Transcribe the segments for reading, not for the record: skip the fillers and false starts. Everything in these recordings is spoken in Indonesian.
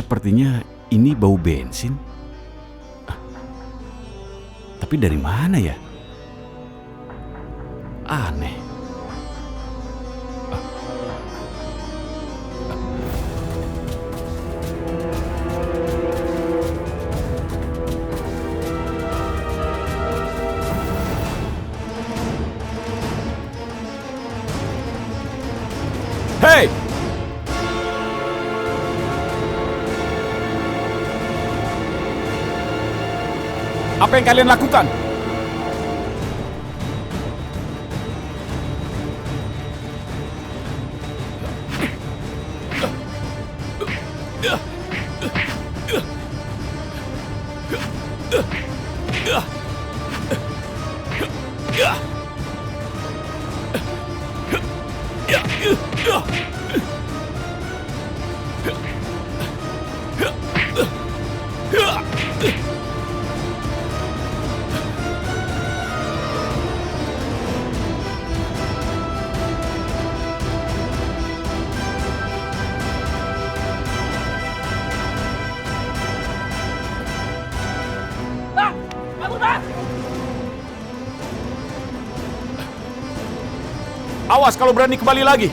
Sepertinya ini bau bensin. Tapi dari mana ya? Aneh. Hei! Apa yang kalian lakukan? Awas kalau berani kembali lagi.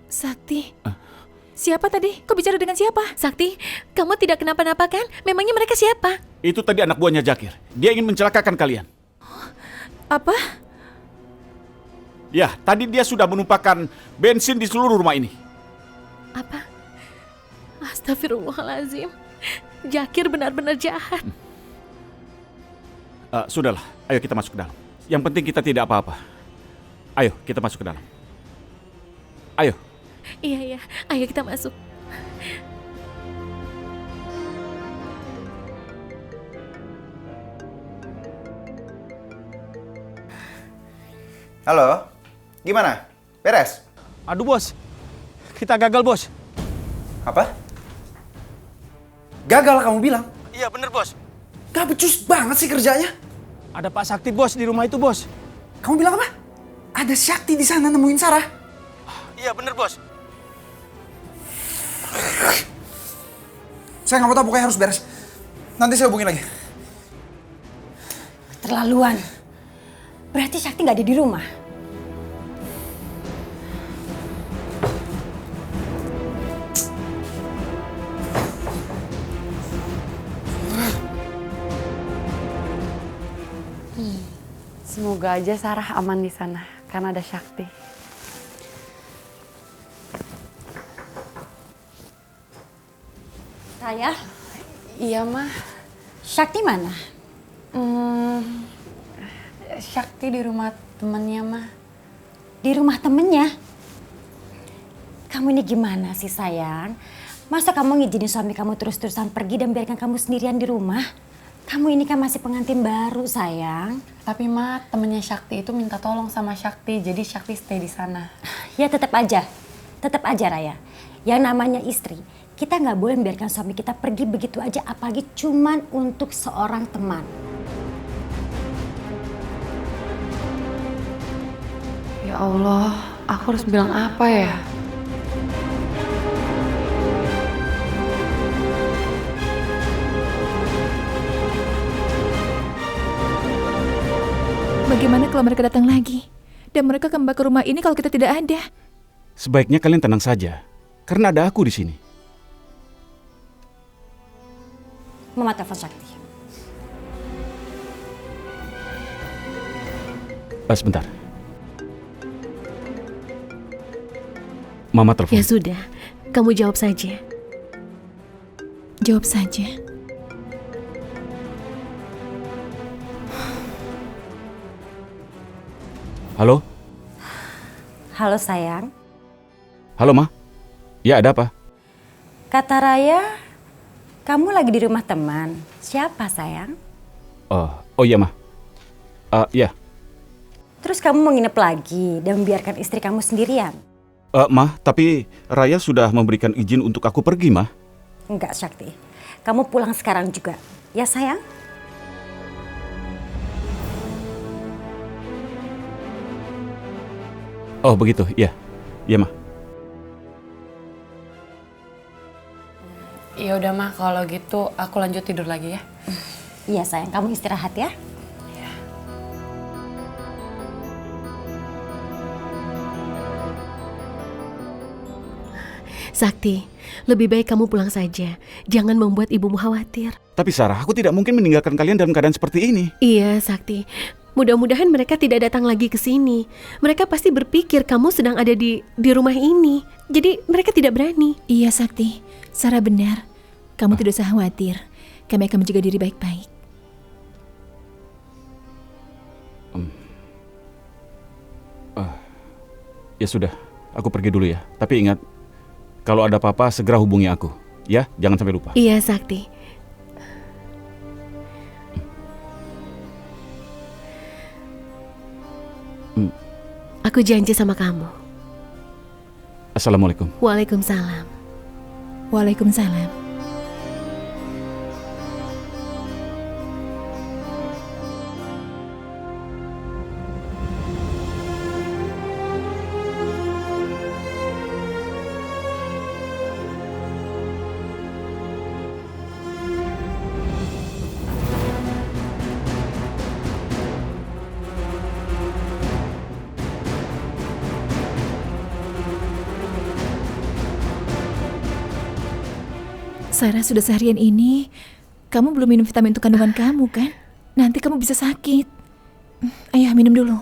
Sakti. Siapa tadi? Kau bicara dengan siapa? Sakti, kamu tidak kenapa-napa kan? Memangnya mereka siapa? Itu tadi anak buahnya Jakir. Dia ingin mencelakakan kalian. Apa? Ya, tadi dia sudah menumpahkan bensin di seluruh rumah ini. Apa? Astagfirullahaladzim. Jakir benar-benar jahat. Sudahlah, ayo kita masuk ke dalam. Yang penting kita tidak apa-apa. Ayo, kita masuk ke dalam. Ayo. Iya, ayo kita masuk. Halo, gimana? Beres? Aduh bos, kita gagal bos. Apa? Gagal kamu bilang? Iya bener bos. Gak becus banget sih kerjanya. Ada Pak Sakti bos di rumah itu bos. Kamu bilang apa? Ada Sakti di sana nemuin Sarah. Iya bener bos. Saya nggak mau tahu, pokoknya harus beres. Nanti saya hubungin lagi. Keterlaluan. Berarti Sakti nggak ada di rumah. Semoga aja Sarah aman di sana karena ada Sakti. Saya? Iya mah. Sakti mana? Sakti di rumah temennya mah. Di rumah temennya? Kamu ini gimana sih sayang? Masa kamu ngizinin suami kamu terus-terusan pergi dan biarkan kamu sendirian di rumah? Kamu ini kan masih pengantin baru sayang. Tapi mah temennya Sakti itu minta tolong sama Sakti, jadi Sakti stay di sana. Ya tetap aja Raya. Yang namanya istri, kita nggak boleh membiarkan suami kita pergi begitu aja, apalagi cuman untuk seorang teman. Ya Allah, aku harus bilang apa ya? Bagaimana kalau mereka datang lagi? Dan mereka kembali ke rumah ini kalau kita tidak ada? Sebaiknya kalian tenang saja, karena ada aku di sini. Mama telepon Sakti. Sebentar. Mama telepon. Ya sudah, kamu jawab saja. Jawab saja. Halo? Halo sayang. Halo, Ma. Ya, ada apa? Kata Raya, kamu lagi di rumah teman. Siapa sayang? Oh iya, Ma. Ya. Terus kamu mau nginep lagi dan membiarkan istri kamu sendirian? Ma, tapi Raya sudah memberikan izin untuk aku pergi, Ma. Enggak, Sakti. Kamu pulang sekarang juga. Ya sayang? Oh begitu, iya. Iya, Ma. Ya udah mah kalau gitu aku lanjut tidur lagi ya. Iya sayang, kamu istirahat ya. Sakti, lebih baik kamu pulang saja. Jangan membuat ibumu khawatir. Tapi Sarah, aku tidak mungkin meninggalkan kalian dalam keadaan seperti ini. Iya, Sakti. Mudah-mudahan mereka tidak datang lagi ke sini. Mereka pasti berpikir kamu sedang ada di rumah ini. Jadi mereka tidak berani. Iya, Sakti. Sarah benar. Kamu tidak usah khawatir. Kami akan menjaga diri baik-baik. Ya sudah, aku pergi dulu ya. Tapi ingat, kalau ada apa-apa segera hubungi aku. Ya, jangan sampai lupa. Iya, Sakti. Aku janji sama kamu. Assalamualaikum. Waalaikumsalam. Waalaikumsalam. Sarah, sudah seharian ini kamu belum minum vitamin untuk kandungan kamu kan? Nanti kamu bisa sakit. Ayo minum dulu.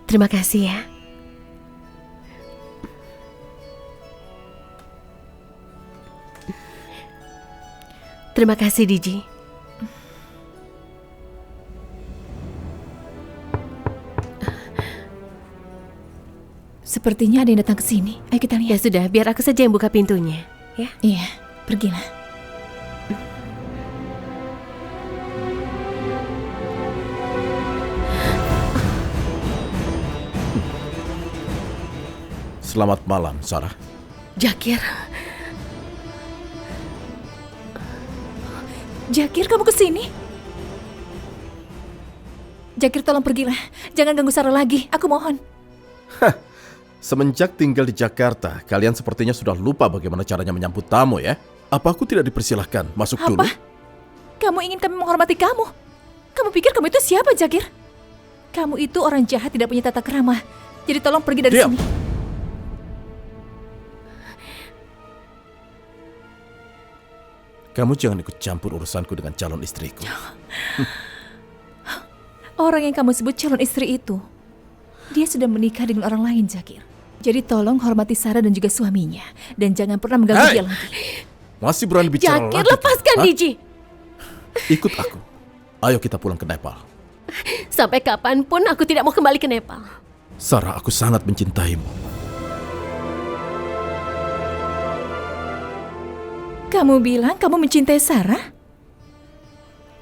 Terima kasih ya. Terima kasih, Diji. Sepertinya ada yang datang ke sini. Ayo kita Ya lihat. sudah, biar aku saja yang buka pintunya. Ya. Iya, pergilah. Selamat malam, Sarah. Jakir, Jakir, kamu ke sini? Jakir, tolong pergilah. Jangan ganggu Sarah lagi. Aku mohon. Semenjak tinggal di Jakarta, kalian sepertinya sudah lupa bagaimana caranya menyambut tamu ya? Apa aku tidak dipersilahkan masuk dulu? Apa? Kamu ingin kami menghormati kamu? Kamu pikir kamu itu siapa, Jakir? Kamu itu orang jahat, tidak punya tata krama. Jadi tolong pergi dari Diam. sini. Kamu jangan ikut campur urusanku dengan calon istriku. Orang yang kamu sebut calon istri itu, dia sudah menikah dengan orang lain, Jakir. Jadi tolong hormati Sarah dan juga suaminya. Dan jangan pernah mengganggu Hei! dia lagi. Masih berani bicara Jakir, lagi? lepaskan Hah? Diji. Ikut aku. Ayo kita pulang ke Nepal. Sampai kapanpun aku tidak mau kembali ke Nepal. Sarah, aku sangat mencintaimu. Kamu bilang kamu mencintai Sarah?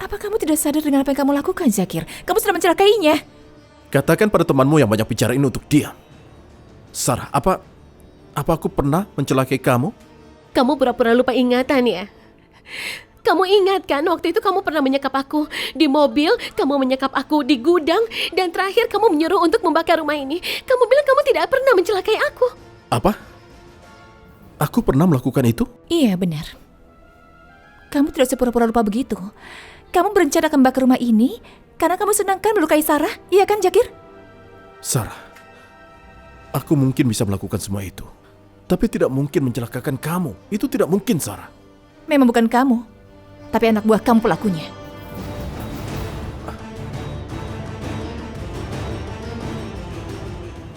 Apa kamu tidak sadar dengan apa yang kamu lakukan, Jakir? Kamu sudah mencelakainya. Katakan pada temanmu yang banyak bicara ini untuk diam. Sarah, apa aku pernah mencelakai kamu? Kamu pura-pura lupa ingatan ya? Kamu ingat kan waktu itu kamu pernah menyekap aku di mobil, kamu menyekap aku di gudang, dan terakhir kamu menyuruh untuk membakar rumah ini. Kamu bilang kamu tidak pernah mencelakai aku. Apa? Aku pernah melakukan itu? Iya, benar. Kamu tidak usah pura-pura lupa begitu. Kamu berencana akan membakar rumah ini karena kamu senang kan melukai Sarah? Iya kan, Jakir? Sarah, aku mungkin bisa melakukan semua itu. Tapi tidak mungkin mencelakakan kamu. Itu tidak mungkin, Sarah. Memang bukan kamu, tapi anak buah kamu pelakunya.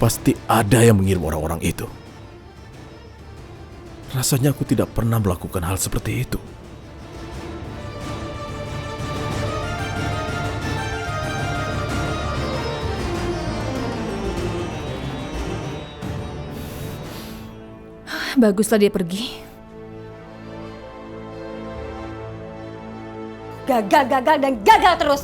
Pasti ada yang mengirim orang-orang itu. Rasanya aku tidak pernah melakukan hal seperti itu. Baguslah dia pergi. Gagal, gagal, dan gagal terus.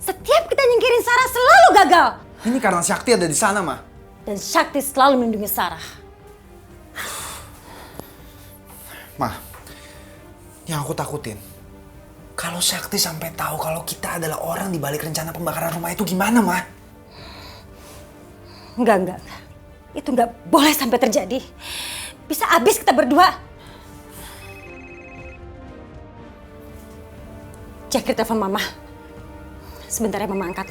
Setiap kita nyingkirin Sarah selalu gagal. Ini karena Sakti ada di sana, Ma. Dan Sakti selalu melindungi Sarah. Ma, yang aku takutin, kalau Sakti sampai tahu kalau kita adalah orang di balik rencana pembakaran rumah itu gimana, Ma? Enggak. Itu enggak boleh sampai terjadi. Bisa habis kita berdua. Jakir telepon Mama. Sebentar ya Mama angkat.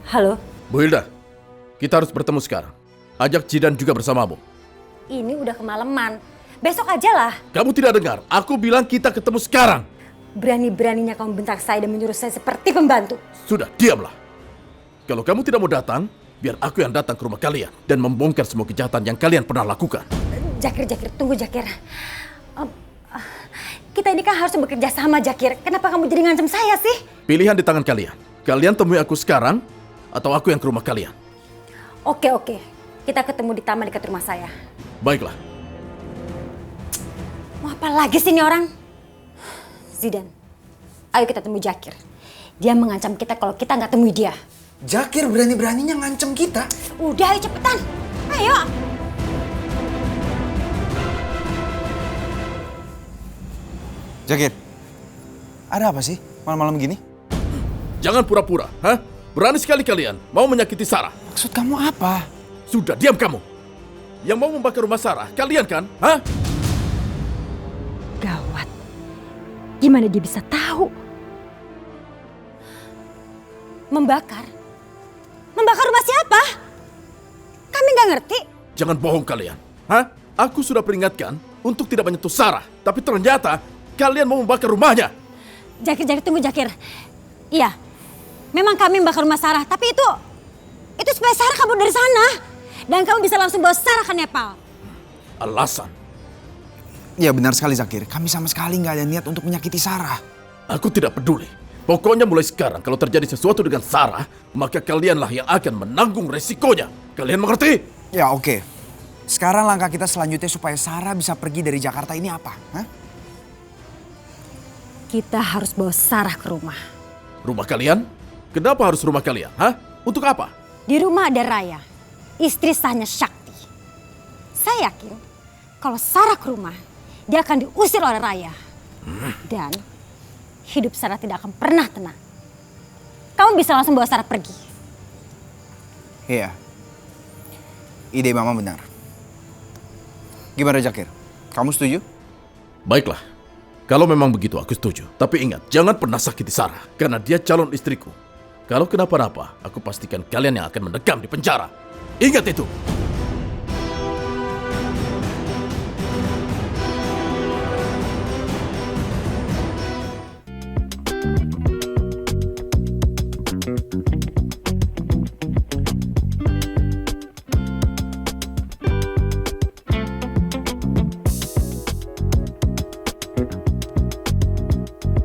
Halo, Bu Hilda, kita harus bertemu sekarang. Ajak Jidan juga bersamamu. ini udah kemalaman. Besok aja lah. Kamu tidak dengar? Aku bilang kita ketemu sekarang. Berani-beraninya kamu bentak saya dan menyuruh saya seperti pembantu. Sudah, diamlah. Kalau kamu tidak mau datang, biar aku yang datang ke rumah kalian dan membongkar semua kejahatan yang kalian pernah lakukan. Jakir, tunggu Jakir. Kita ini kan harus bekerja sama, Jakir. Kenapa kamu jadi ngancam saya sih? Pilihan di tangan kalian. Kalian temui aku sekarang, atau aku yang ke rumah kalian. Oke. Kita ketemu di taman dekat rumah saya. Baiklah. Mau apa lagi sih ini orang? Zidan, ayo kita temui Jakir. Dia mengancam kita kalau kita nggak temui dia. Jakir berani-beraninya ngancem kita. Udah, ayo cepetan. Ayo. Jakir, ada apa sih malam-malam gini? Jangan pura-pura, hah? Berani sekali kalian mau menyakiti Sarah. Maksud kamu apa? Sudah, diam kamu. Yang mau membakar rumah Sarah, kalian kan? Hah? Gawat. Gimana dia bisa tahu? Membakar? Membakar rumah siapa? Kami nggak ngerti. Jangan bohong kalian. Hah? Aku sudah peringatkan untuk tidak menyentuh Sarah. Tapi ternyata kalian mau membakar rumahnya. Jakir, tunggu Jakir. Iya, memang kami membakar rumah Sarah. Tapi itu supaya Sarah kabur dari sana. Dan kamu bisa langsung bawa Sarah ke Nepal. Alasan? Ya benar sekali Zakir, kami sama sekali nggak ada niat untuk menyakiti Sarah. Aku tidak peduli. Pokoknya mulai sekarang kalau terjadi sesuatu dengan Sarah, maka kalianlah yang akan menanggung resikonya. Kalian mengerti? Ya oke. Sekarang langkah kita selanjutnya supaya Sarah bisa pergi dari Jakarta ini apa? Hah? Kita harus bawa Sarah ke rumah. Rumah kalian? Kenapa harus rumah kalian? Hah? Untuk apa? Di rumah ada Raya, istri sahnya Syakti. Saya yakin kalau Sarah ke rumah, dia akan diusir oleh Raya. Dan hidup Sarah tidak akan pernah tenang. Kamu bisa langsung bawa Sarah pergi. Iya. Ide Mama benar. Gimana Zakir? Kamu setuju? Baiklah. Kalau memang begitu aku setuju. Tapi ingat, jangan pernah sakiti Sarah. Karena dia calon istriku. Kalau kenapa-napa, aku pastikan kalian yang akan mendekam di penjara. Ingat itu!